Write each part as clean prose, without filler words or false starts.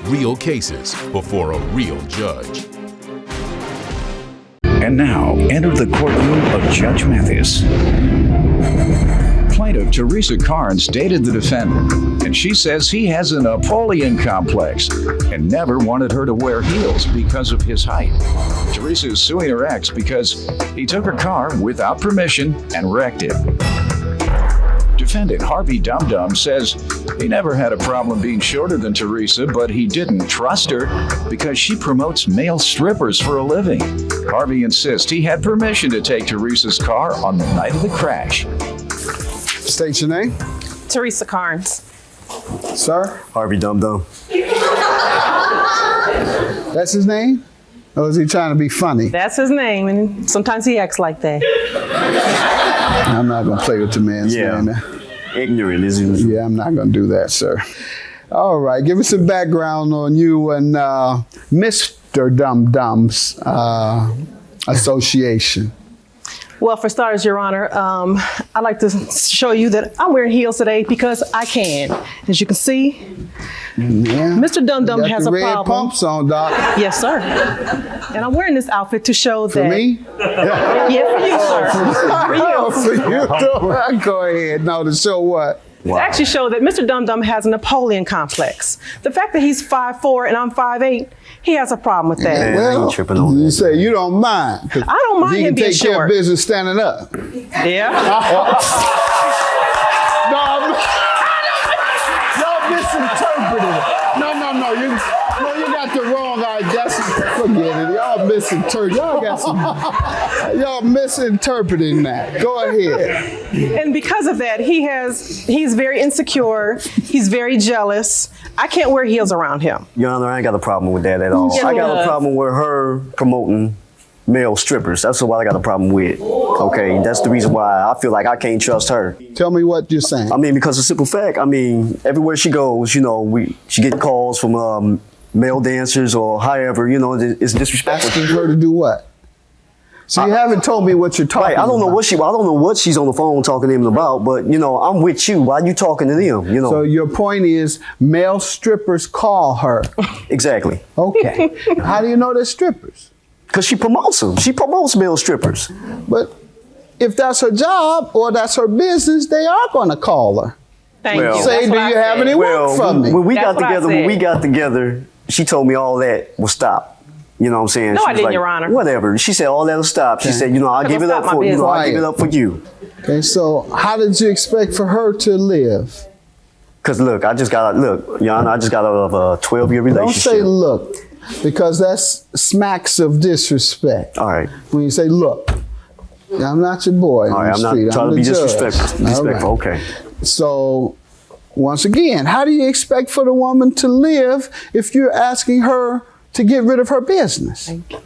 real cases before a real judge. And now, enter the courtroom of Judge Mathis. Plaintiff Teresa Carnes dated the defendant, and she says he has a Napoleon complex and never wanted her to wear heels because of his height. Teresa is suing her ex because he took her car without permission and wrecked it. Defendant Harvey Dum Dum says he never had a problem being shorter than Teresa, but he didn't trust her because she promotes male strippers for a living. Harvey insists he had permission to take Teresa's car on the night of the crash. State your name. Teresa Carnes. Sir? Harvey Dum Dum. That's his name? Or is he trying to be funny? That's his name, and sometimes he acts like that. I'm not going to play with the man's name. Ignorant, isn't he? Yeah, I'm not going to do that, sir. All right, give us some background on you and Mr. Dum Dum's association. Well, for starters, Your Honor, I'd like to show you that I'm wearing heels today because I can. As you can see, Mr. Dum Dum has a problem. Red pumps on, Doc. Yes, sir. And I'm wearing this outfit to show that. For me? Yeah, for you, sir. For you. For you. Go ahead. No, to show what? To actually show that Mr. Dum Dum has a Napoleon complex. The fact that he's 5'4" and I'm 5'8", he has a problem with that. Well, you say you don't mind. I don't mind him being short. He can take care of business standing up. Yeah. Y'all misinterpreted it. No. You got the wrong idea. Forget it. Y'all misinterpreted. Y'all misinterpreting that. Go ahead. And because of that, he's very insecure. He's very jealous. I can't wear heels around him. Your Honor, I ain't got a problem with that at all. I got a problem with her promoting male strippers. That's what I got a problem with. Okay, that's the reason why I feel like I can't trust her. Tell me what you're saying. I mean, because of simple fact. I mean, everywhere she goes, she get calls from male dancers or however, it's disrespectful. Asking her to do what? So you haven't told me what you're talking about. I don't know what she's on the phone talking to him about, but I'm with you. Why are you talking to them? So your point is male strippers call her. Exactly. Okay. How do you know they're strippers? Because she promotes them. She promotes male strippers. But if that's her job or that's her business, they are going to call her. Thank you. Say, do you have any work from me? When we got together, she told me all that will stop. You know what I'm saying? No, she I didn't, like, Your Honor. Whatever. She said all that'll stop. She said, I'll give it up for you. I'll give it up for you. Okay, so how did you expect for her to live? Because look, Your Honor, I just got out of a 12-year relationship. Don't say look, because that's smacks of disrespect. All right. When you say look, I'm not your boy. All right, I'm not trying to be disrespectful. Okay. So, once again, how do you expect for the woman to live if you're asking her to get rid of her business? Thank you.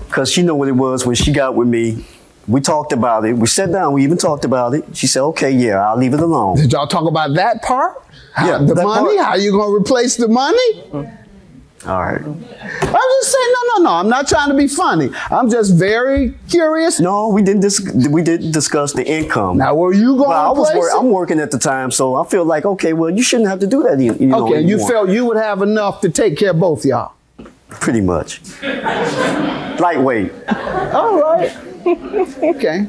Because she know what it was when she got with me. We talked about it. We sat down. We even talked about it. She said, okay, yeah, I'll leave it alone. Did y'all talk about that part? Yeah. The money? How you going to replace the money? All right. I'm just saying, no. I'm not trying to be funny. I'm just very curious. No, we didn't discuss the income. Now, were you going to replace it? I'm working at the time, so I feel like, okay, well, you shouldn't have to do that. Okay, you felt you would have enough to take care of both y'all. Pretty much. Lightweight. All right. Okay.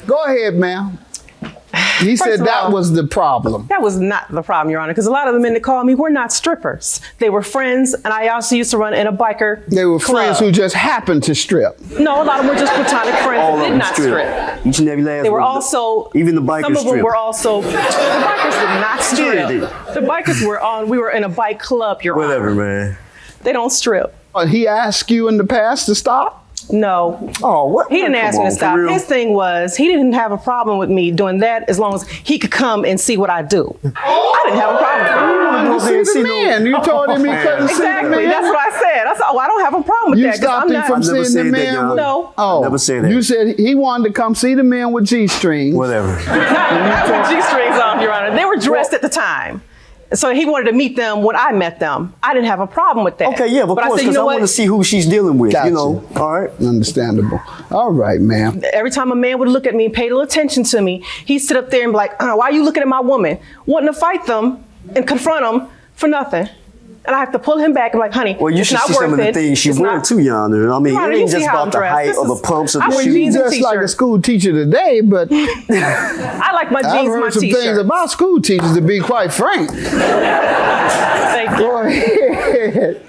Go ahead, ma'am. He said that was the problem. That was not the problem, Your Honor, because a lot of the men that called me were not strippers. They were friends, and I also used to run in a biker They were club. friends who just happened to strip. No, a lot of them were just platonic friends All that of did them not strip. Each and every last They were one. also, even the bikers some of them strip. were also, the bikers did not strip. The bikers we were in a bike club, Your Honor. Whatever, man. They don't strip. He asked you in the past to stop? No. Oh, what? He didn't ask me to stop. His thing was, he didn't have a problem with me doing that as long as he could come and see what I do. I didn't have a problem with that. You see the man. You told him he couldn't see the man. Exactly. That's what I said. I said, I don't have a problem with You that. stopped him from seeing the man? No. Oh, never said that. You said he wanted to come see the man with G-strings. Whatever. Not with G-strings on, Your Honor. They were dressed at the time. So he wanted to meet them when I met them. I didn't have a problem with that. Okay, yeah, but of course, because I want to see who she's dealing with, Gotcha. All right? Understandable. All right, ma'am. Every time a man would look at me and pay a little attention to me, he'd sit up there and be like, why are you looking at my woman? Wanting to fight them and confront them for nothing. And I have to pull him back. I'm like, honey, Well, you it's should not see worth some of the it. things she It's wear not- too, Your Honor. I mean, Your Honor, it you ain't see just how I'm about the dressed. height This of the is- pumps of I the wear shoes. jeans and Just like a t-shirt. school teacher today, but I like my I've jeans, my heard some things t-shirt. about school teachers, to be quite frank. Thank you. Go ahead.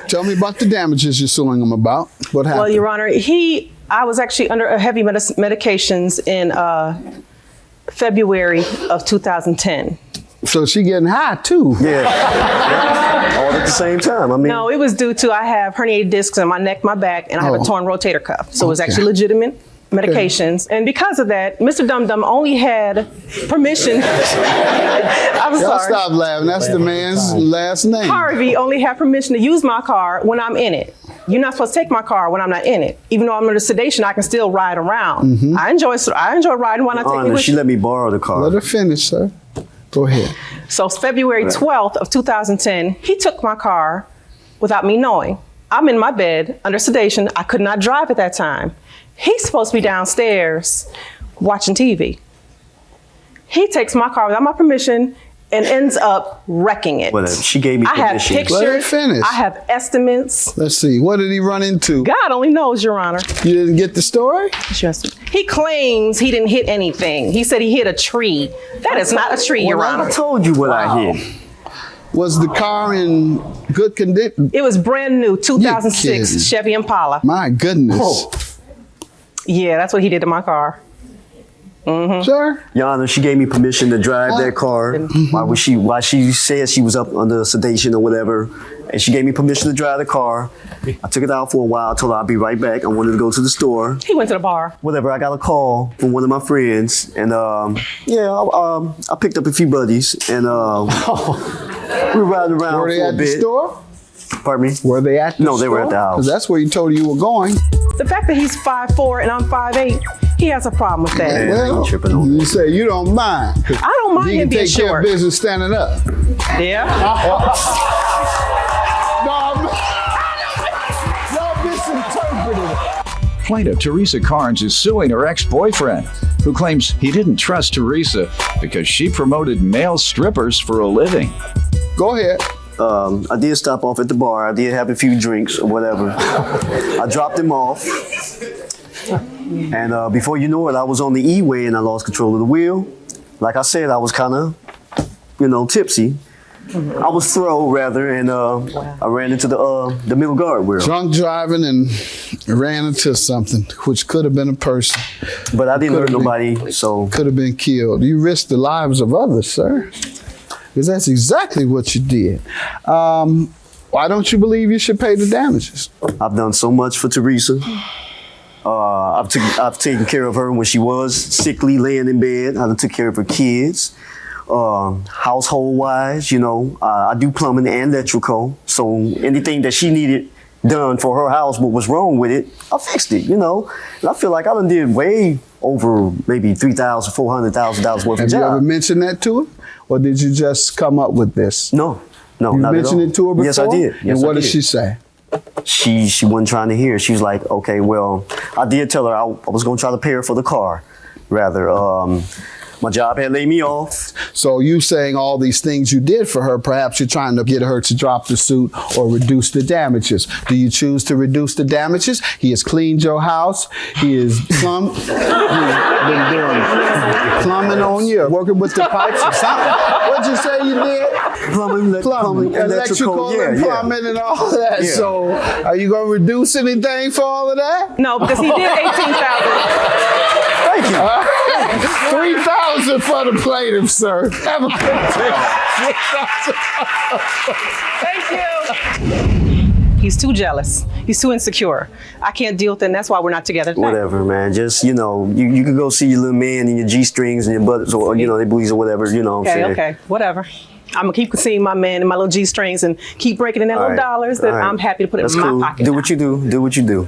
Tell me about the damages you're suing them about. What happened? Well, Your Honor, I was actually under a heavy medications in February of 2010. So she getting high too. Yeah. All at the same time. I mean, No, it was due to I have herniated discs in my neck, my back, and I have a Oh. torn rotator cuff. So it was Okay. actually legitimate medications. And because of that, Mr. Dum Dum only had permission. I'm Y'all sorry. stop laughing. That's the man's last name. Harvey only had permission to use my car when I'm in it. You're not supposed to take my car when I'm not in it. Even though I'm under sedation, I can still ride around. Mm-hmm. I enjoy riding. Why not take me Honor, with she you? let me borrow the car. Let her finish, sir. Go ahead. So February 12th of 2010, he took my car without me knowing. I'm in my bed under sedation. I could not drive at that time. He's supposed to be downstairs watching TV. He takes my car without my permission and ends up wrecking it. Whatever. She gave me I have permission. Let her pictures. finish. I have estimates. Let's see. What did he run into? God only knows, Your Honor. You didn't get the story? He claims he didn't hit anything. He said he hit a tree. That is not a tree, Your Well, Honor. I told you what I hit. Was the car in good condition? It was brand new, 2006 kidding. Chevy Impala. My goodness. Yeah, that's what he did to my car. Sir? Your Honor, she gave me permission to drive that car while she said she was up under sedation or whatever. And she gave me permission to drive the car. I took it out for a while, told her I'll be right back. I wanted to go to the store. He went to the bar. Whatever, I got a call from one of my friends. And I picked up a few buddies. And we were riding around Were they for a at the bit. store? Pardon me? Were they at the store? No, they were at the house. 'Cause that's where you told you were going. The fact that he's 5'4" and I'm 5'8", he has a problem with that. Yeah. I ain't tripping on you that. say you don't mind. I don't mind He him can being take care of short. business standing up. Yeah. No, y'all misinterpreted it. Plaintiff Teresa Carnes is suing her ex-boyfriend, who claims he didn't trust Teresa because she promoted male strippers for a living. Go ahead. I did stop off at the bar. I did have a few drinks or whatever. I dropped him off. And before you know it, I was on the E-way and I lost control of the wheel. Like I said, I was kind of, tipsy. I was thrown rather, and I ran into the middle guardrail. Drunk driving and ran into something, which could have been a person. But I didn't hurt Could've been- nobody, so Could have been killed. You risked the lives of others, sir. Because that's exactly what you did. Why don't you believe you should pay the damages? I've done so much for Teresa. I've taken care of her when she was sickly, laying in bed. I took care of her kids. Household wise, I do plumbing and electrical. So anything that she needed done for her house, what was wrong with it, I fixed it, And I feel like I done did way over maybe $3,000, $400,000 worth of Have you ever job. mentioned that to her? Or did you just come up with this? No, You not at mentioned all. it to her before? Yes, I did. Yes, and what I did she say? She wasn't trying to hear. She was like, okay, well, I did tell her I was going to try to pay her for the car, rather. My job had laid me off. So you saying all these things you did for her, perhaps you're trying to get her to drop the suit or reduce the damages. Do you choose to reduce the damages? He has cleaned your house. He has he's been doing plumbing on you, working with the pipes or something. What'd you say you did? Plumbing, electrical and plumbing and all that. Yeah. So are you going to reduce anything for all of that? No, because he did 18,000. Thank you. 3,000 for the plaintiff, sir. Have a good day. Thank you. He's too jealous. He's too insecure. I can't deal with it, and that's why we're not together tonight. Whatever, man. Just, you can go see your little man in your G-strings and your buttocks or, their booties or whatever, what I'm saying. Okay, whatever. I'm gonna keep seeing my man in my little G-strings and keep breaking in that All little right. dollars that All right. I'm happy to put That's in my cool. pocket. Do what you do. Do what you do.